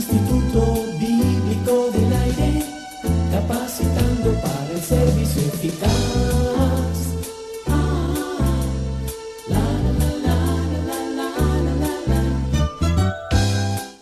Instituto Bíblico del Aire, capacitando para el servicio eficaz.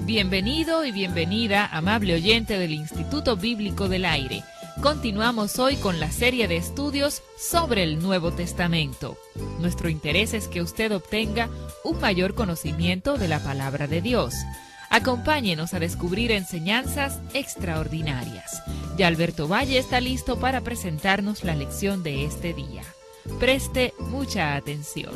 Bienvenido y bienvenida, amable oyente del Instituto Bíblico del Aire. Continuamos hoy con la serie de estudios sobre el Nuevo Testamento. Nuestro interés es que usted obtenga un mayor conocimiento de la palabra de Dios. Acompáñenos a descubrir enseñanzas extraordinarias. Ya Alberto Valle está listo para presentarnos la lección de este día. Preste mucha atención.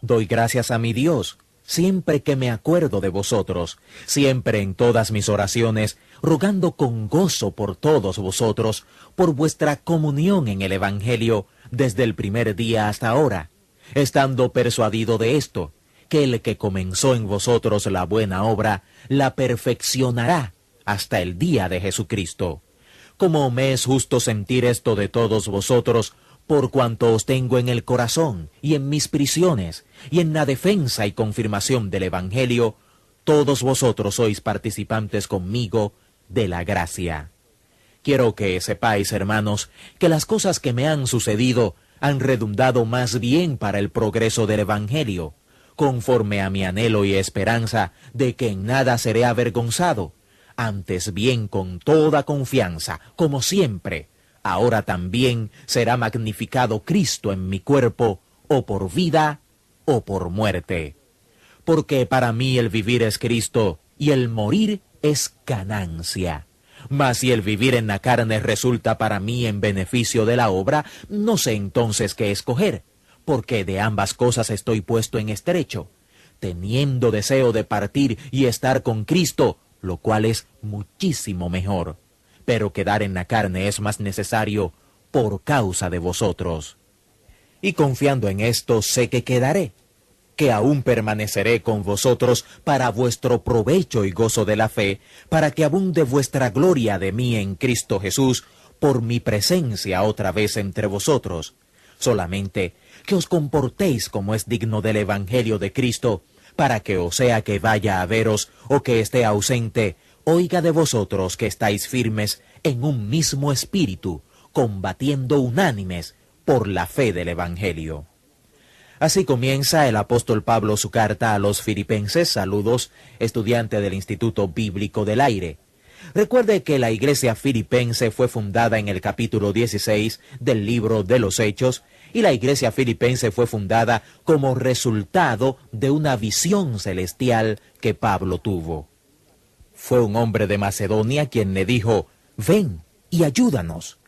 Doy gracias a mi Dios, siempre que me acuerdo de vosotros, siempre en todas mis oraciones, rogando con gozo por todos vosotros, por vuestra comunión en el Evangelio, desde el primer día hasta ahora, estando persuadido de esto, que el que comenzó en vosotros la buena obra, la perfeccionará hasta el día de Jesucristo. Como me es justo sentir esto de todos vosotros, por cuanto os tengo en el corazón y en mis prisiones, y en la defensa y confirmación del Evangelio, todos vosotros sois participantes conmigo de la gracia. Quiero que sepáis, hermanos, que las cosas que me han sucedido han redundado más bien para el progreso del Evangelio, conforme a mi anhelo y esperanza de que en nada seré avergonzado, antes bien con toda confianza, como siempre, ahora también será magnificado Cristo en mi cuerpo, o por vida, o por muerte. Porque para mí el vivir es Cristo, y el morir es ganancia. Mas si el vivir en la carne resulta para mí en beneficio de la obra, no sé entonces qué escoger, porque de ambas cosas estoy puesto en estrecho, teniendo deseo de partir y estar con Cristo, lo cual es muchísimo mejor. Pero quedar en la carne es más necesario por causa de vosotros. Y confiando en esto sé que quedaré, que aún permaneceré con vosotros para vuestro provecho y gozo de la fe, para que abunde vuestra gloria de mí en Cristo Jesús, por mi presencia otra vez entre vosotros. Solamente que os comportéis como es digno del Evangelio de Cristo, para que o sea que vaya a veros o que esté ausente, oiga de vosotros que estáis firmes en un mismo espíritu, combatiendo unánimes por la fe del Evangelio. Así comienza el apóstol Pablo su carta a los Filipenses. Saludos, estudiante del Instituto Bíblico del Aire. Recuerde que la iglesia filipense fue fundada en el capítulo 16 del libro de los Hechos, y la iglesia filipense fue fundada como resultado de una visión celestial que Pablo tuvo. Fue un hombre de Macedonia quien le dijo, «Ven y ayúdanos».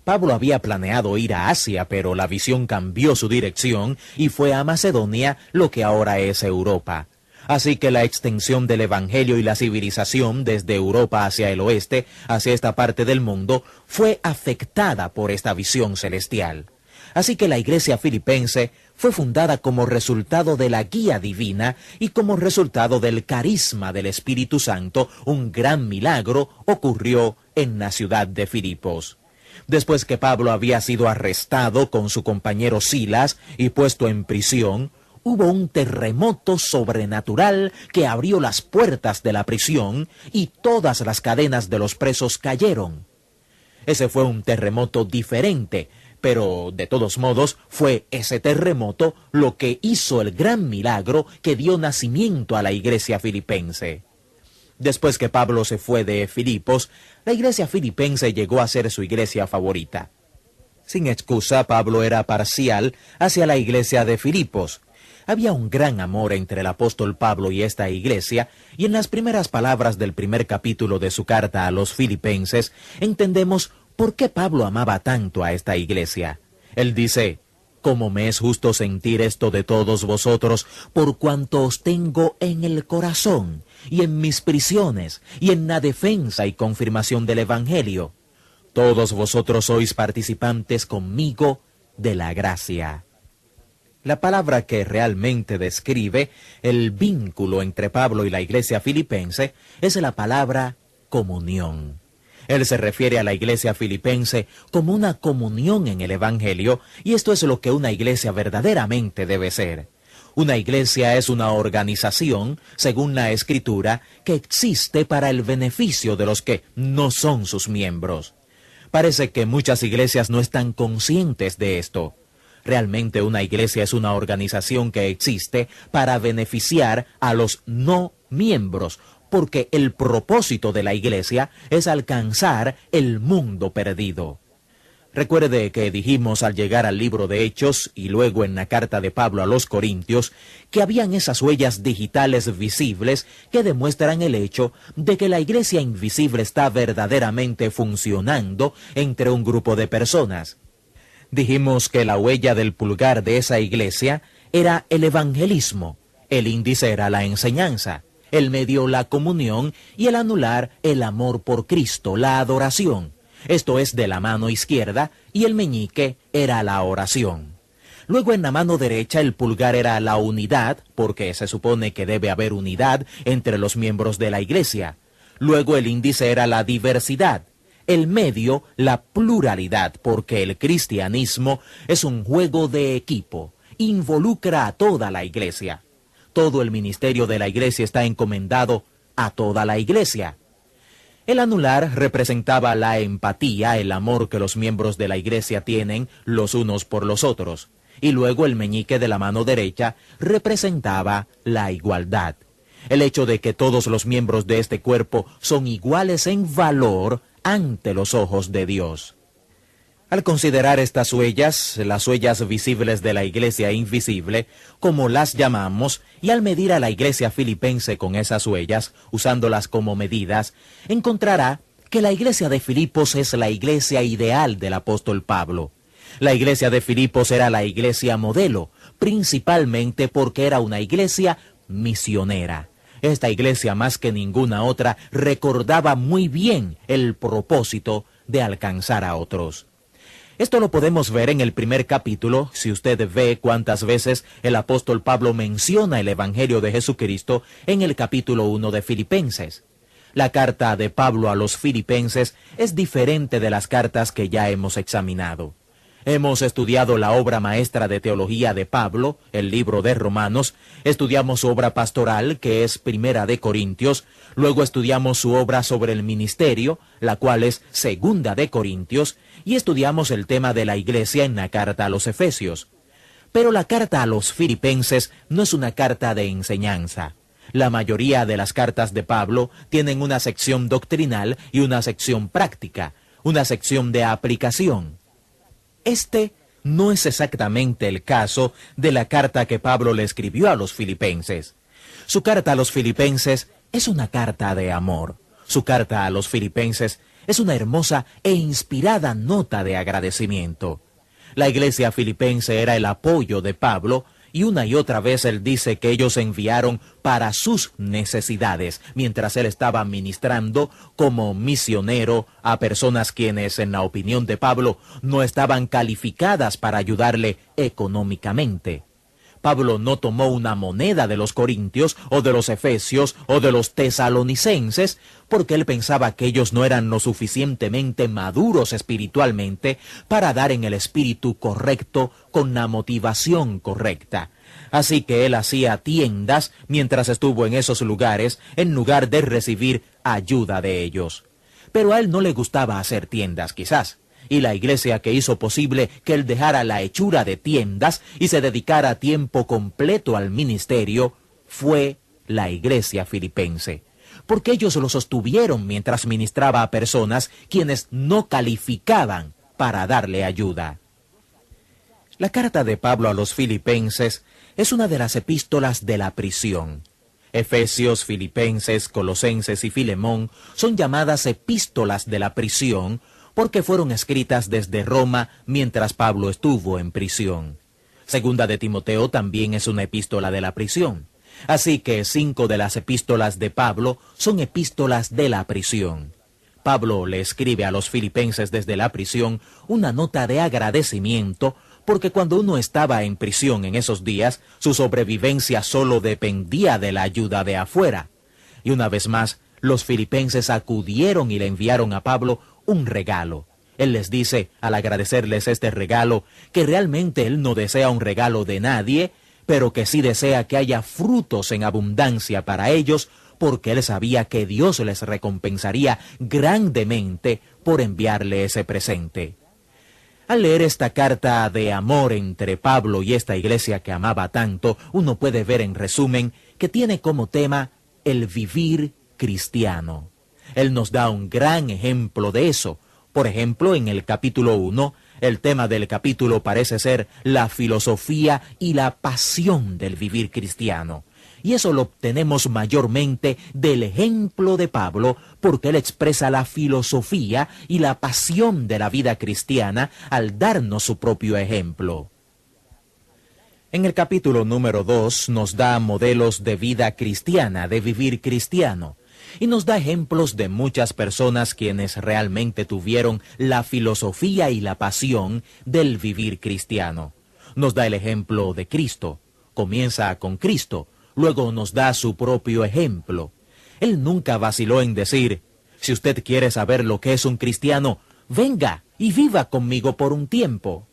Pablo había planeado ir a Asia, pero la visión cambió su dirección y fue a Macedonia, lo que ahora es Europa. Así que la extensión del Evangelio y la civilización desde Europa hacia el oeste, hacia esta parte del mundo, fue afectada por esta visión celestial. Así que la iglesia filipense fue fundada como resultado de la guía divina y como resultado del carisma del Espíritu Santo. Un gran milagro ocurrió en la ciudad de Filipos. Después que Pablo había sido arrestado con su compañero Silas y puesto en prisión, hubo un terremoto sobrenatural que abrió las puertas de la prisión y todas las cadenas de los presos cayeron. Ese fue un terremoto diferente, pero de todos modos fue ese terremoto lo que hizo el gran milagro que dio nacimiento a la iglesia filipense. Después que Pablo se fue de Filipos, la iglesia filipense llegó a ser su iglesia favorita. Sin excusa, Pablo era parcial hacia la iglesia de Filipos. Había un gran amor entre el apóstol Pablo y esta iglesia, y en las primeras palabras del primer capítulo de su carta a los filipenses, entendemos por qué Pablo amaba tanto a esta iglesia. Él dice, «Como me es justo sentir esto de todos vosotros, por cuanto os tengo en el corazón, y en mis prisiones, y en la defensa y confirmación del Evangelio. Todos vosotros sois participantes conmigo de la gracia». La palabra que realmente describe el vínculo entre Pablo y la iglesia filipense es la palabra comunión. Él se refiere a la iglesia filipense como una comunión en el Evangelio, y esto es lo que una iglesia verdaderamente debe ser. Una iglesia es una organización, según la Escritura, que existe para el beneficio de los que no son sus miembros. Parece que muchas iglesias no están conscientes de esto. Realmente una iglesia es una organización que existe para beneficiar a los no miembros, porque el propósito de la iglesia es alcanzar el mundo perdido. Recuerde que dijimos al llegar al libro de Hechos y luego en la carta de Pablo a los Corintios que habían esas huellas digitales visibles que demuestran el hecho de que la iglesia invisible está verdaderamente funcionando entre un grupo de personas. Dijimos que la huella del pulgar de esa iglesia era el evangelismo, el índice era la enseñanza, el medio la comunión y el anular el amor por Cristo, la adoración. Esto es de la mano izquierda, y el meñique era la oración. Luego en la mano derecha el pulgar era la unidad, porque se supone que debe haber unidad entre los miembros de la iglesia. Luego el índice era la diversidad. El medio, la pluralidad, porque el cristianismo es un juego de equipo, involucra a toda la iglesia. Todo el ministerio de la iglesia está encomendado a toda la iglesia. El anular representaba la empatía, el amor que los miembros de la iglesia tienen los unos por los otros. Y luego el meñique de la mano derecha representaba la igualdad. El hecho de que todos los miembros de este cuerpo son iguales en valor ante los ojos de Dios. Al considerar estas huellas, las huellas visibles de la iglesia invisible, como las llamamos, y al medir a la iglesia filipense con esas huellas, usándolas como medidas, encontrará que la iglesia de Filipos es la iglesia ideal del apóstol Pablo. La iglesia de Filipos era la iglesia modelo, principalmente porque era una iglesia misionera. Esta iglesia, más que ninguna otra, recordaba muy bien el propósito de alcanzar a otros. Esto lo podemos ver en el primer capítulo, si usted ve cuántas veces el apóstol Pablo menciona el Evangelio de Jesucristo en el capítulo 1 de Filipenses. La carta de Pablo a los filipenses es diferente de las cartas que ya hemos examinado. Hemos estudiado la obra maestra de teología de Pablo, el libro de Romanos, estudiamos su obra pastoral, que es Primera de Corintios, luego estudiamos su obra sobre el ministerio, la cual es Segunda de Corintios, y estudiamos el tema de la iglesia en la carta a los Efesios. Pero la carta a los filipenses no es una carta de enseñanza. La mayoría de las cartas de Pablo tienen una sección doctrinal y una sección práctica, una sección de aplicación. Este no es exactamente el caso de la carta que Pablo le escribió a los filipenses. Su carta a los filipenses es una carta de amor. Su carta a los filipenses es una hermosa e inspirada nota de agradecimiento. La iglesia filipense era el apoyo de Pablo, y una y otra vez él dice que ellos enviaron para sus necesidades, mientras él estaba ministrando como misionero a personas quienes, en la opinión de Pablo, no estaban calificadas para ayudarle económicamente. Pablo no tomó una moneda de los corintios o de los efesios o de los tesalonicenses porque él pensaba que ellos no eran lo suficientemente maduros espiritualmente para dar en el espíritu correcto con la motivación correcta. Así que él hacía tiendas mientras estuvo en esos lugares en lugar de recibir ayuda de ellos. Pero a él no le gustaba hacer tiendas, quizás. Y la iglesia que hizo posible que él dejara la hechura de tiendas y se dedicara a tiempo completo al ministerio fue la iglesia filipense. Porque ellos lo sostuvieron mientras ministraba a personas quienes no calificaban para darle ayuda. La carta de Pablo a los filipenses es una de las epístolas de la prisión. Efesios, Filipenses, Colosenses y Filemón son llamadas epístolas de la prisión porque fueron escritas desde Roma mientras Pablo estuvo en prisión. Segunda de Timoteo también es una epístola de la prisión. Así que 5 de las epístolas de Pablo son epístolas de la prisión. Pablo le escribe a los filipenses desde la prisión una nota de agradecimiento porque cuando uno estaba en prisión en esos días, su sobrevivencia solo dependía de la ayuda de afuera. Y una vez más, los filipenses acudieron y le enviaron a Pablo un regalo. Él les dice, al agradecerles este regalo, que realmente él no desea un regalo de nadie, pero que sí desea que haya frutos en abundancia para ellos, porque él sabía que Dios les recompensaría grandemente por enviarle ese presente. Al leer esta carta de amor entre Pablo y esta iglesia que amaba tanto, uno puede ver en resumen que tiene como tema el vivir cristiano. Él nos da un gran ejemplo de eso. Por ejemplo, en el capítulo 1, el tema del capítulo parece ser la filosofía y la pasión del vivir cristiano. Y eso lo obtenemos mayormente del ejemplo de Pablo, porque él expresa la filosofía y la pasión de la vida cristiana al darnos su propio ejemplo. En el capítulo número 2 nos da modelos de vida cristiana, de vivir cristiano, y nos da ejemplos de muchas personas quienes realmente tuvieron la filosofía y la pasión del vivir cristiano. Nos da el ejemplo de Cristo. Comienza con Cristo, luego nos da su propio ejemplo. Él nunca vaciló en decir, si usted quiere saber lo que es un cristiano, venga y viva conmigo por un tiempo.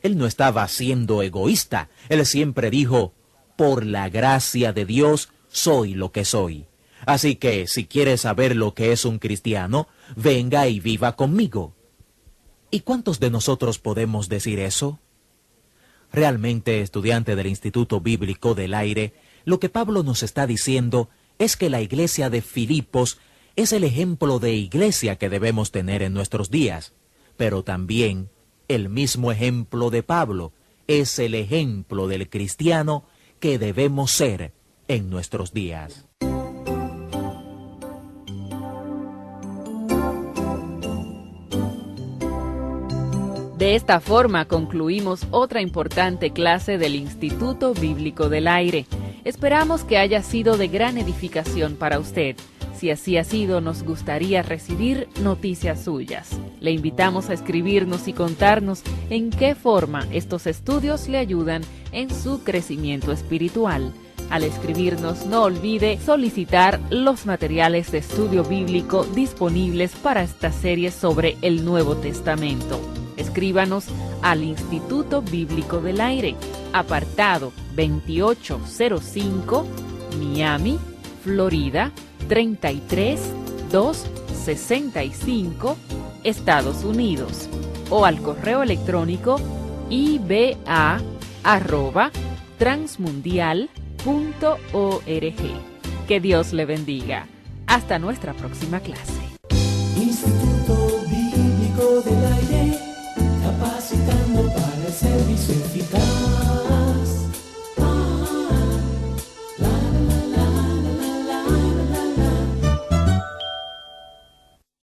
Él no estaba siendo egoísta, él siempre dijo, por la gracia de Dios soy lo que soy. Así que, si quiere saber lo que es un cristiano, venga y viva conmigo. ¿Y cuántos de nosotros podemos decir eso? Realmente, estudiante del Instituto Bíblico del Aire, lo que Pablo nos está diciendo es que la iglesia de Filipos es el ejemplo de iglesia que debemos tener en nuestros días, pero también el mismo ejemplo de Pablo es el ejemplo del cristiano que debemos ser en nuestros días. De esta forma concluimos otra importante clase del Instituto Bíblico del Aire. Esperamos que haya sido de gran edificación para usted. Si así ha sido, nos gustaría recibir noticias suyas. Le invitamos a escribirnos y contarnos en qué forma estos estudios le ayudan en su crecimiento espiritual. Al escribirnos, no olvide solicitar los materiales de estudio bíblico disponibles para esta serie sobre el Nuevo Testamento. Escríbanos al Instituto Bíblico del Aire, apartado 2805, Miami, Florida, 33265, Estados Unidos, o al correo electrónico iba@transmundial.org. Que Dios le bendiga. Hasta nuestra próxima clase. Instituto Bíblico del Aire, capacitando para el servicio eficaz.